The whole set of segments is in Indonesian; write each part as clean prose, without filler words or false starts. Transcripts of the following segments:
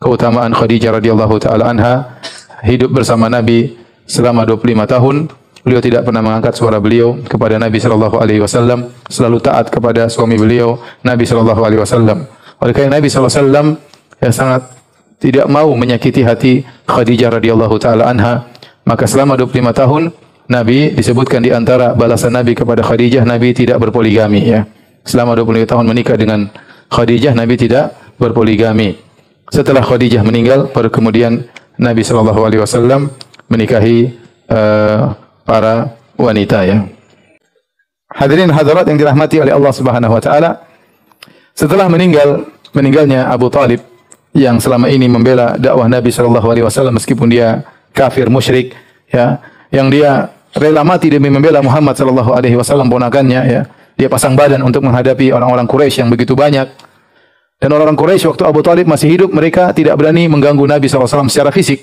keutamaan Khadijah radhiyallahu taala anha, hidup bersama Nabi selama 25 tahun. Beliau tidak pernah mengangkat suara beliau kepada Nabi sallallahu alaihi wasallam, selalu taat kepada suami beliau, Nabi sallallahu alaihi wasallam. Oleh karena Nabi sallallahu alaihi wasallam sangat tidak mau menyakiti hati Khadijah radhiyallahu taala anha, maka selama 25 tahun Nabi disebutkan di antara balasan Nabi kepada Khadijah, Nabi tidak berpoligami ya. Selama 25 tahun menikah dengan Khadijah, Nabi tidak berpoligami. Setelah Khadijah meninggal, baru kemudian Nabi sallallahu alaihi wasallam menikahi para wanita ya. Hadirin hadirat yang dirahmati oleh Allah Subhanahu wa taala. Setelah meninggalnya Abu Talib yang selama ini membela dakwah Nabi sallallahu alaihi wasallam meskipun dia kafir musyrik ya, yang dia rela mati demi membela Muhammad sallallahu alaihi wasallam ponakannya ya. Dia pasang badan untuk menghadapi orang-orang Quraisy yang begitu banyak. Dan orang-orang Quraisy waktu Abu Talib masih hidup, mereka tidak berani mengganggu Nabi sallallahu alaihi wasallam secara fisik.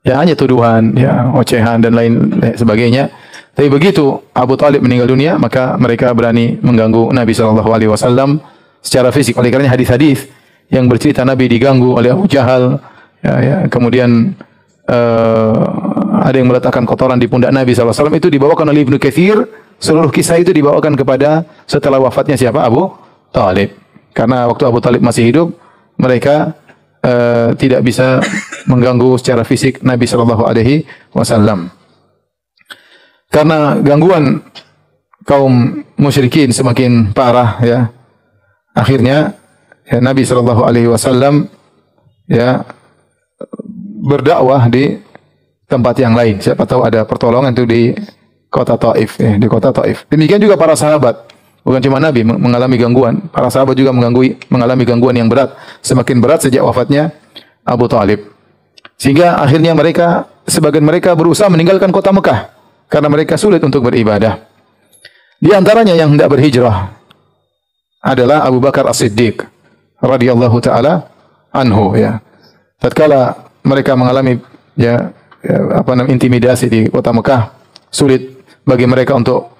Ya hanya tuduhan, ya ocehan dan lain sebagainya. Tapi begitu Abu Talib meninggal dunia, maka mereka berani mengganggu Nabi sallallahu alaihi wasallam secara fisik. Oleh karena hadis-hadis yang bercerita Nabi diganggu oleh Abu Jahal, kemudian ada yang meletakkan kotoran di pundak Nabi sallallahu alaihi wasallam, itu dibawakan oleh Ibnu Katsir. Seluruh kisah itu dibawakan kepada setelah wafatnya siapa? Abu Talib. Karena waktu Abu Talib masih hidup, mereka tidak bisa mengganggu secara fisik Nabi sallallahu alaihi wasallam. Karena gangguan kaum musyrikin semakin parah ya. Akhirnya ya, Nabi sallallahu alaihi wasallam ya berdakwah di tempat yang lain. Siapa tahu ada pertolongan itu di kota Taif ya, di kota Taif. Demikian juga para sahabat. Bukan cuma Nabi mengalami gangguan, para sahabat juga mengalami gangguan yang berat, semakin berat sejak wafatnya Abu Talib. Sehingga akhirnya sebagian mereka berusaha meninggalkan kota Mekah karena mereka sulit untuk beribadah. Di antaranya yang hendak berhijrah adalah Abu Bakar As-Siddiq radhiyallahu taala anhu ya. Tatkala mereka mengalami intimidasi di kota Mekah, sulit bagi mereka untuk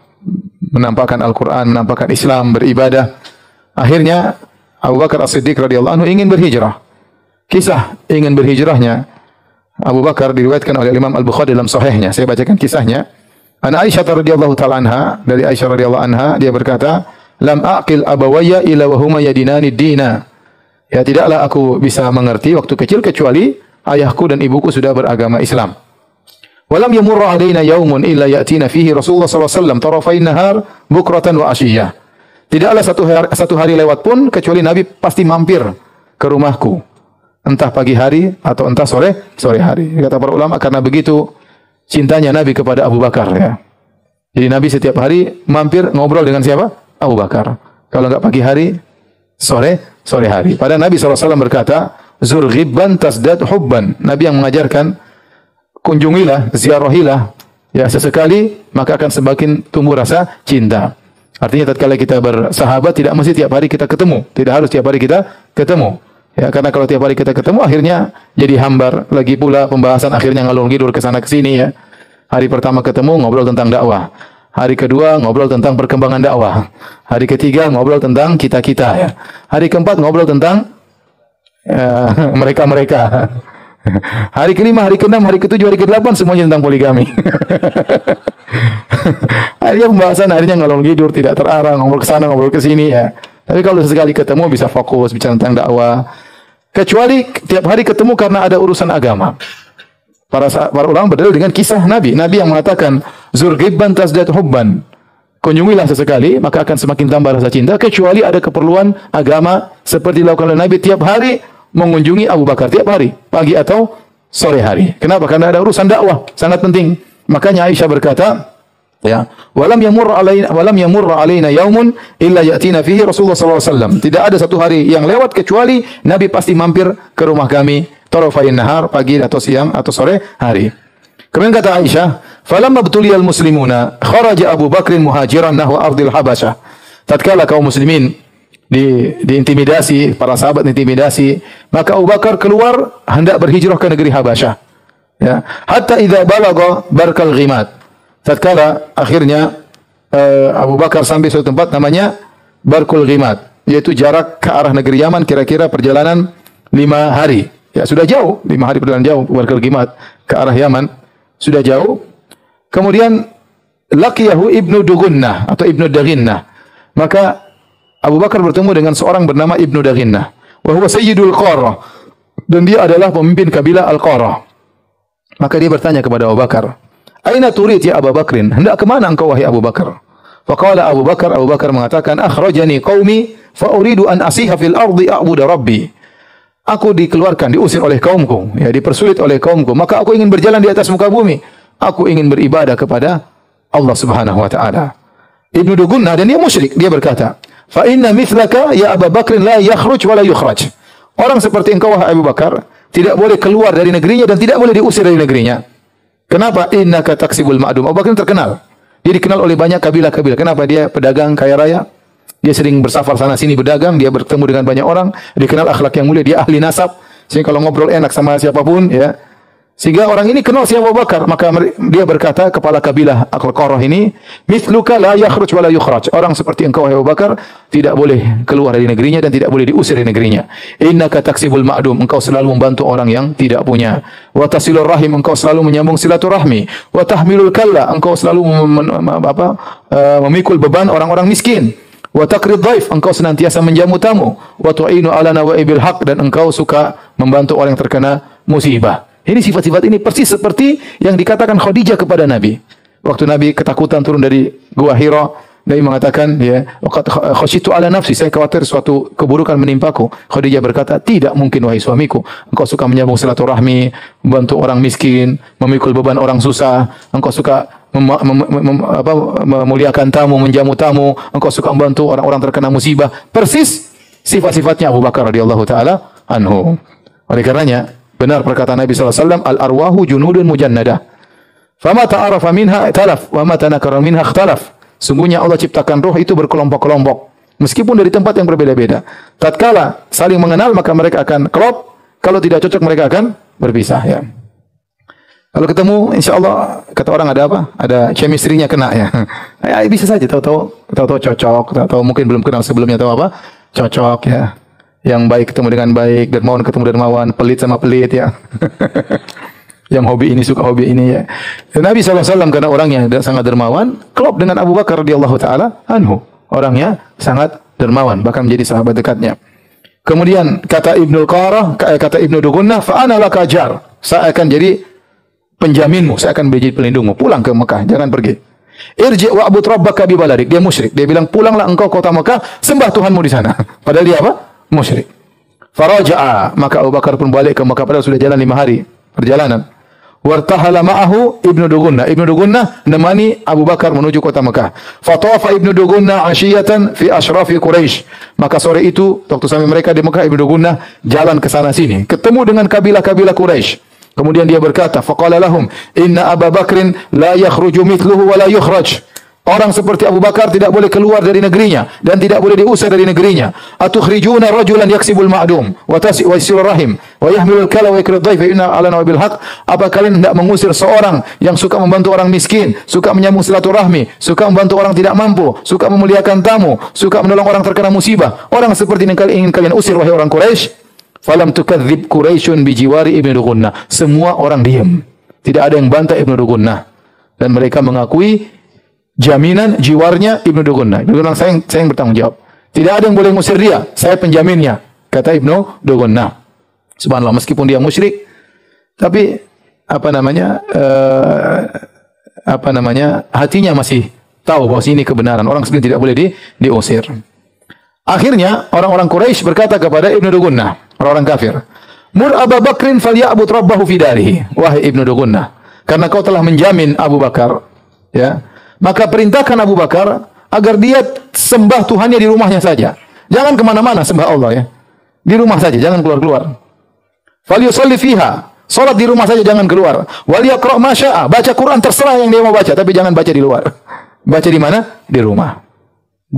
menampakkan Al-Quran, menampakkan Islam, beribadah. Akhirnya Abu Bakar As-Siddiq radhiyallahu anhu ingin berhijrah. Kisah ingin berhijrahnya Abu Bakar diriwayatkan oleh Imam Al-Bukhari dalam sahihnya. Saya bacakan kisahnya. An Aisyah radhiyallahu taala anha, dari Aisyah radhiyallahu anha, dia berkata, "Lam aqil abawayya ila wa huma yadinani dina." Ya, tidaklah aku bisa mengerti waktu kecil kecuali ayahku dan ibuku sudah beragama Islam. Walam yamurru alaina yaumun illa ya'tina fihi Rasulullah sallallahu alaihi wasallam tarafain nahar bukratan wa asyiyah. Tidaklah satu hari lewat pun kecuali Nabi pasti mampir ke rumahku. Entah pagi hari atau entah sore hari. Kata para ulama karena begitu cintanya Nabi kepada Abu Bakar ya. Jadi Nabi setiap hari mampir ngobrol dengan siapa? Abu Bakar. Kalau enggak pagi hari, sore hari. Padahal Nabi sallallahu alaihi wasallam berkata, "Zur ghibban tasdad hubban." Nabi yang mengajarkan kunjungilah, ziarahilah ya sesekali maka akan semakin tumbuh rasa cinta. Artinya tatkala kita bersahabat tidak mesti tiap hari kita ketemu, tidak harus tiap hari kita ketemu. Ya karena kalau tiap hari kita ketemu akhirnya jadi hambar, lagi pula pembahasan akhirnya ngalur ngidul ke sana ke sini ya. Hari pertama ketemu ngobrol tentang dakwah. Hari kedua ngobrol tentang perkembangan dakwah. Hari ketiga ngobrol tentang kita-kita ya. Hari keempat ngobrol tentang mereka-mereka. Hari kelima, hari keenam, hari ketujuh, hari kedelapan semuanya tentang poligami. Akhirnya pembahasan ngalor ngidul, tidak terarah, ngobrol ke sana, ngobrol ke sini ya. Tapi kalau sekali ketemu bisa fokus bicara tentang dakwah. Kecuali tiap hari ketemu karena ada urusan agama. Para ulama berdalil dengan kisah Nabi. Nabi yang mengatakan, "Zur ghibban tasdad hubban." Kunjungilah sesekali maka akan semakin tambah rasa cinta, kecuali ada keperluan agama seperti dilakukan oleh Nabi tiap hari mengunjungi Abu Bakar tiap hari, pagi atau sore hari. Kenapa? Karena ada urusan dakwah, sangat penting. Makanya Aisyah berkata, ya, walam yamurra alaina yaumun illa ya'tina fihi Rasulullah sallallahu alaihi wasallam. Tidak ada satu hari yang lewat kecuali Nabi pasti mampir ke rumah kami, tarafain nahar, pagi atau siang atau sore hari. Kemudian kata Aisyah, falamma btuliyal muslimuna kharaja Abu Bakrin muhajiran nahwa ardil Habasyah. Tatkala kaum muslimin diintimidasi, para sahabat diintimidasi, maka Abu Bakar keluar hendak berhijrah ke negeri Habasyah. Ya, hatta idza balagha barkal ghimat. Tatkala akhirnya Abu Bakar sampai suatu tempat namanya Barkul Ghimat, yaitu jarak ke arah negeri Yaman kira-kira perjalanan 5 hari. Ya, sudah jauh, 5 hari perjalanan jauh keluar Gimat ke arah Yaman, sudah jauh. Kemudian laqiyahu Ibnu Dugunnah atau Ibnu Daghinnah. Maka Abu Bakar bertemu dengan seorang bernama Ibnu Daghinnah. Wa huwa sayyidul Qarah. Dan dia adalah pemimpin kabilah Al-Qarah. Maka dia bertanya kepada Abu Bakar, "Aina turid ya Abu Bakrin? Hendak ke mana engkau wahai Abu Bakar?" Faqala Abu Bakar mengatakan, "Akhrajani qaumi fa uridu an asiha fil ardi a'budu rabbi." Aku dikeluarkan, diusir oleh kaumku, ya, dipersulit oleh kaumku, maka aku ingin berjalan di atas muka bumi. Aku ingin beribadah kepada Allah Subhanahu wa taala. Ibnu Dugunnah, dan dia musyrik, dia berkata, "Fa inna mithlaka ya Abu Bakr la yakhruj wa la yukhraj." Orang seperti engkau wahai Abu Bakar tidak boleh keluar dari negerinya dan tidak boleh diusir dari negerinya. Kenapa? Innaka taksibul ma'dum. Abu Bakar terkenal. Dia dikenal oleh banyak kabilah-kabilah. Kenapa? Dia pedagang kaya raya. Dia sering bersafar sana sini berdagang, dia bertemu dengan banyak orang, dikenal akhlak yang mulia, dia ahli nasab, sehingga kalau ngobrol enak sama siapapun, ya. Sehingga orang ini kenal siapa Abu Bakar, maka dia berkata kepala kabilah Al-Qarah ini, "Mithluka la yakhruj wa la yukhraj." Orang seperti engkau Abu Bakar tidak boleh keluar dari negerinya dan tidak boleh diusir dari negerinya. Innaka taksibul ma'dum, engkau selalu membantu orang yang tidak punya. Wa tasilur rahim, engkau selalu menyambung silaturahmi. Wa tahmilul kalla, engkau selalu memikul beban orang-orang miskin. Wa taqrid dhaif, engkau senantiasa menjamu tamu. Wa tu'inu ala nawaibil haq, dan engkau suka membantu orang yang terkena musibah. Ini sifat-sifat ini persis seperti yang dikatakan Khadijah kepada Nabi. Waktu Nabi ketakutan turun dari Gua Hira, Nabi mengatakan, ya, khasyitu ala nafsi, saya khawatir suatu keburukan menimpaku. Khadijah berkata, tidak mungkin wahai suamiku. Engkau suka menyambung silaturahmi, membantu orang miskin, memikul beban orang susah. Engkau suka memuliakan tamu, menjamu tamu. Engkau suka membantu orang-orang terkena musibah. Persis sifat-sifatnya Abu Bakar radhiyallahu taala anhu. Oleh karenanya, benar perkataan Nabi SAW, al-arwahu junudun mujannadah. Fama ta'arafa minha italaf, wa ma tanakara minha ikhtalaf. Sungguhnya Allah ciptakan roh itu berkelompok-kelompok, meskipun dari tempat yang berbeda-beda. Tatkala saling mengenal, maka mereka akan klop. Kalau tidak cocok, mereka akan berpisah, ya. Kalau ketemu, insya Allah, kata orang ada apa? Ada chemistry-nya kena, ya. Ya, bisa saja, tahu-tahu cocok, tahu-tahu mungkin belum kenal sebelumnya, tahu apa? Cocok, ya. Yang baik ketemu dengan baik, dermawan ketemu dermawan, pelit sama pelit, ya. Yang hobi ini suka hobi ini, ya. Dan Nabi SAW karena orangnya sangat dermawan, klop dengan Abu Bakar radhiyallahu taala anhu. Orangnya sangat dermawan, bahkan menjadi sahabat dekatnya. Kemudian kata Ibnu Dugunnah, fa ana laka jar. Saya akan jadi penjaminmu, saya akan menjadi pelindungmu. Pulang ke Mekah, jangan pergi. Irji' wa'bud rabbaka bi baladik. Dia musyrik. Dia bilang, pulanglah engkau kota Mekah, sembah Tuhanmu di sana. Padahal dia apa? Musyrik. Faraja'a, maka Abu Bakar pun balik ke Mekah, padahal sudah jalan 5 hari perjalanan. Wartahala ma'ahu Ibnu Dugunnah. Ibnu Dugunnah menemani Abu Bakar menuju kota Mekah. Fatawafa Ibnu Dugunnah asyiyatan fi asyrafi Quraisy. Maka sore itu waktu sampai mereka di Mekah, Ibnu Dugunnah jalan ke sana sini, ketemu dengan kabilah-kabilah Quraisy. Kemudian dia berkata, faqala lahum inna Abu Bakrin la yakhruju mithluhu wa la yukhraj. Orang seperti Abu Bakar tidak boleh keluar dari negerinya dan tidak boleh diusir dari negerinya. Atukhrijuna rajulan yaksibul ma'dum wa tasilur rahim wa yahmilul kala wa yakrid dhaif inna ala nawabil haq. Apa kalian hendak mengusir seorang yang suka membantu orang miskin, suka menyambung silaturahmi, suka membantu orang tidak mampu, suka memuliakan tamu, suka menolong orang terkena musibah? Orang seperti ini ingin kalian usir wahai orang Quraisy? Falam tukadzib Quraisyun bijiwari Ibnu Dugunnah. Semua orang diam. Tidak ada yang bantah Ibnu Dugunnah. Dan mereka mengakui jaminan jiwarnya Ibnu Dugunnah. Ibnu Dugunnah, saya yang bertanggung jawab. Tidak ada yang boleh ngusir dia, saya penjaminnya, kata Ibnu Dugunnah. Subhanallah, meskipun dia musyrik, tapi hatinya masih tahu bahwa ini kebenaran. Orang seperti tidak boleh diusir. Akhirnya orang-orang Quraisy berkata kepada Ibnu Dugunnah, orang-orang kafir, "Mur Abu Bakrin falya'bud rabbahu fi darihi." Wahai Ibnu Dugunnah, karena kau telah menjamin Abu Bakar, ya, maka perintahkan Abu Bakar agar dia sembah Tuhannya di rumahnya saja. Jangan kemana-mana, sembah Allah, ya. Di rumah saja, jangan keluar-keluar. Falyusalli fiha. Salat di rumah saja, jangan keluar. Wal yaqra' ma syaa. Baca Quran terserah yang dia mau baca, tapi jangan baca di luar. Baca di mana? Di rumah.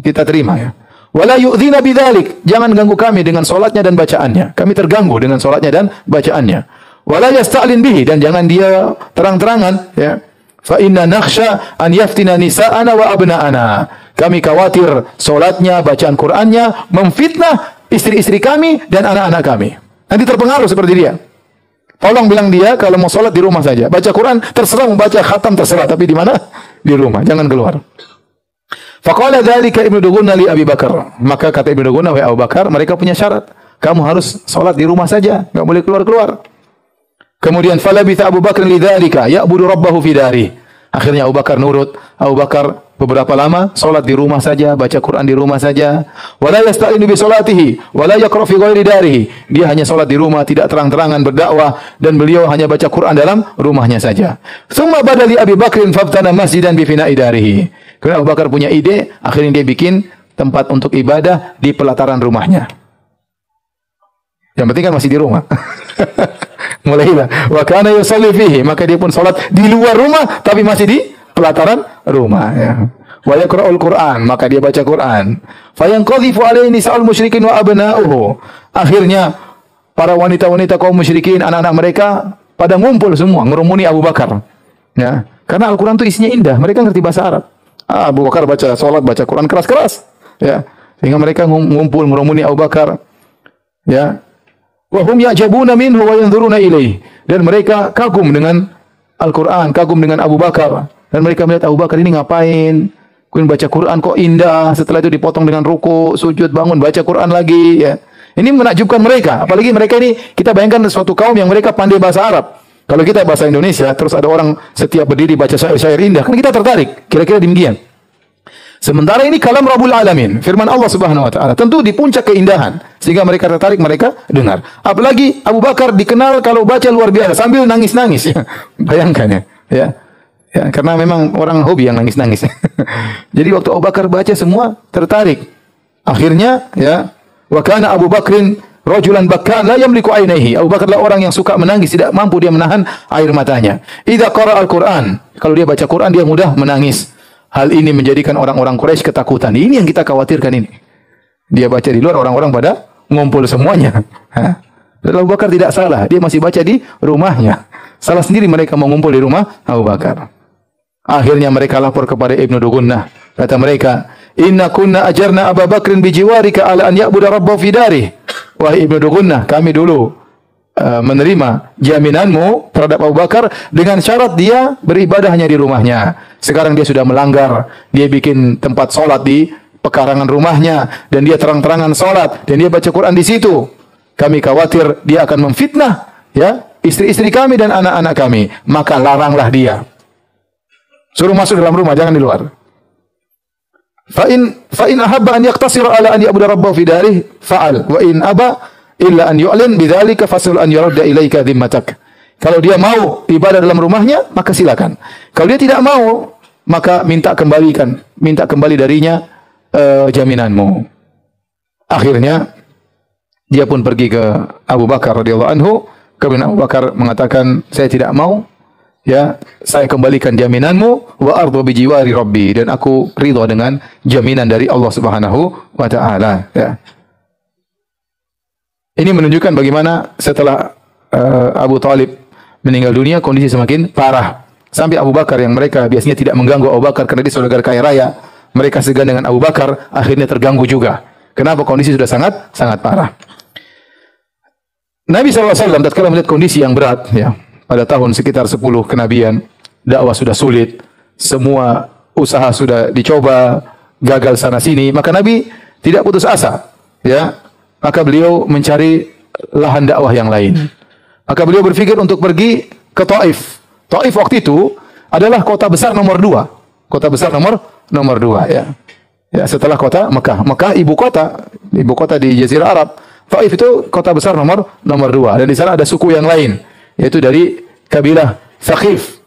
Kita terima, ya. Wala yu'dzina bidzalik. Jangan ganggu kami dengan salatnya dan bacaannya. Kami terganggu dengan salatnya dan bacaannya. Wala yasta'lin bihi, dan jangan dia terang-terangan, ya. Fa inna nakhsha an yaftina nisa'ana wa abna'ana. Kami khawatir salatnya, bacaan Qur'annya memfitnah istri-istri kami dan anak-anak kami. Nanti terpengaruh seperti dia. Tolong bilang dia kalau mau sholat di rumah saja. Baca Quran terserah, mau baca khatam terserah, tapi di mana? Di rumah, jangan keluar. Faqala dzalika Ibnu Dughunah li Abi Bakar. Maka kata Ibnu Dughunah, wahai Abu Bakar, mereka punya syarat. Kamu harus sholat di rumah saja, enggak boleh keluar-keluar. Kemudian falabitha Abu Bakar lidzalika ya'budu rabbahu fi dari. Akhirnya Abu Bakar nurut. Abu Bakar beberapa lama salat di rumah saja, baca Quran di rumah saja. Wala yasta'inu bi salatihi wala yaqra fi ghairi darihi. Dia hanya salat di rumah, tidak terang-terangan berdakwah, dan beliau hanya baca Quran dalam rumahnya saja. Tsumma badali Abi Bakrin fabtana masjidan bi fina'i darihi. Kemudian Abu Bakar punya ide, akhirnya dia bikin tempat untuk ibadah di pelataran rumahnya. Yang penting kan masih di rumah. Mulailah wa kana yusalli fihi, maka dia pun salat di luar rumah tapi masih di pelataran rumah, ya. Wa yaqra'ul Qur'an, maka dia baca Quran. Fa yanqadhifu alaihi nisa'ul musyrikin wa abna'uhu. Akhirnya para wanita-wanita kaum musyrikin, anak-anak mereka pada ngumpul semua ngerumuni Abu Bakar. Ya, karena Al-Qur'an itu isinya indah, mereka ngerti bahasa Arab. Abu Bakar baca salat, baca Quran keras-keras, ya. Sehingga mereka ngumpul ngerumuni Abu Bakar. Ya. Wa hum ya'jabuna minhu wa yanzuruna ilaihi. Dan mereka kagum dengan Al-Qur'an, kagum dengan Abu Bakar. Dan mereka melihat Abu Bakar ini ngapain? Kemudian baca Quran kok indah. Setelah itu dipotong dengan ruku, sujud, bangun, baca Quran lagi, ya. Ini menakjubkan mereka. Apalagi mereka ini, kita bayangkan suatu kaum yang mereka pandai bahasa Arab. Kalau kita bahasa Indonesia, terus ada orang setiap berdiri baca syair-syair indah, kan kita tertarik. Kira-kira demikian. Sementara ini kalam Rabbul Alamin, firman Allah Subhanahu wa taala, tentu di puncak keindahan sehingga mereka tertarik, mereka dengar. Apalagi Abu Bakar dikenal kalau baca luar biasa sambil nangis-nangis, ya. Bayangkan, ya. Ya, karena memang orang hobi yang nangis-nangis. Jadi waktu Abu Bakar baca semua tertarik. Akhirnya, ya, wa kana Abu Bakrin rajulan bakkan la yamliku ainaihi. Abu Bakar adalah orang yang suka menangis, tidak mampu dia menahan air matanya. Idza qara al-Qur'an, kalau dia baca Quran dia mudah menangis. Hal ini menjadikan orang-orang Quraisy ketakutan. Ini yang kita khawatirkan ini. Dia baca di luar, orang-orang pada ngumpul semuanya. Dan Abu Bakar tidak salah. Dia masih baca di rumahnya. Salah sendiri mereka mau ngumpul di rumah Abu Bakar. Akhirnya mereka lapor kepada Ibnu Dughunah. Kata mereka, "Inna kunna ajarna Abu Bakrin bijiwarika ala an ya'budu rabbahu fi darih." Wahai Ibnu Dughunah, kami dulu menerima jaminanmu terhadap Abu Bakar dengan syarat dia beribadah hanya di rumahnya. Sekarang dia sudah melanggar. Dia bikin tempat sholat di pekarangan rumahnya dan dia terang-terangan sholat dan dia baca Quran di situ. Kami khawatir dia akan memfitnah, ya, istri-istri kami dan anak-anak kami. Maka laranglah dia. Suruh masuk dalam rumah, jangan di luar. Fa in ahabba an yaqtasira ala an ya'budu rabbahu fi darih fa'al wa in aba illa an yu'lin bidzalika fasul an yuradda ilaika dhimmatak. Kalau dia mau ibadah dalam rumahnya, maka silakan. Kalau dia tidak mau, maka minta kembali darinya jaminanmu. Akhirnya dia pun pergi ke Abu Bakar radhiyallahu anhu. Kemudian Abu Bakar mengatakan, saya tidak mau, ya, saya kembalikan jaminanmu, wa ardu bi jiwari rabbi, dan aku ridha dengan jaminan dari Allah Subhanahu wa taala, ya. Ini menunjukkan bagaimana setelah Abu Talib meninggal dunia, kondisi semakin parah. Sampai Abu Bakar yang mereka biasanya tidak mengganggu Abu Bakar karena dia saudagar kaya raya, mereka segan dengan Abu Bakar, akhirnya terganggu juga. Kenapa? Kondisi sudah sangat parah. Nabi SAW tatkala melihat kondisi yang berat, ya, pada tahun sekitar 10 kenabian, dakwah sudah sulit, semua usaha sudah dicoba, gagal sana sini, maka Nabi tidak putus asa, ya. Maka beliau mencari lahan dakwah yang lain. Maka beliau berpikir untuk pergi ke Taif. Taif waktu itu adalah kota besar nomor 2. Kota besar nomor 2, ya. Ya, setelah kota Mekah. Mekah ibu kota di Jazirah Arab. Taif itu kota besar nomor 2, dan di sana ada suku yang lain, yaitu dari kabilah Thaqif.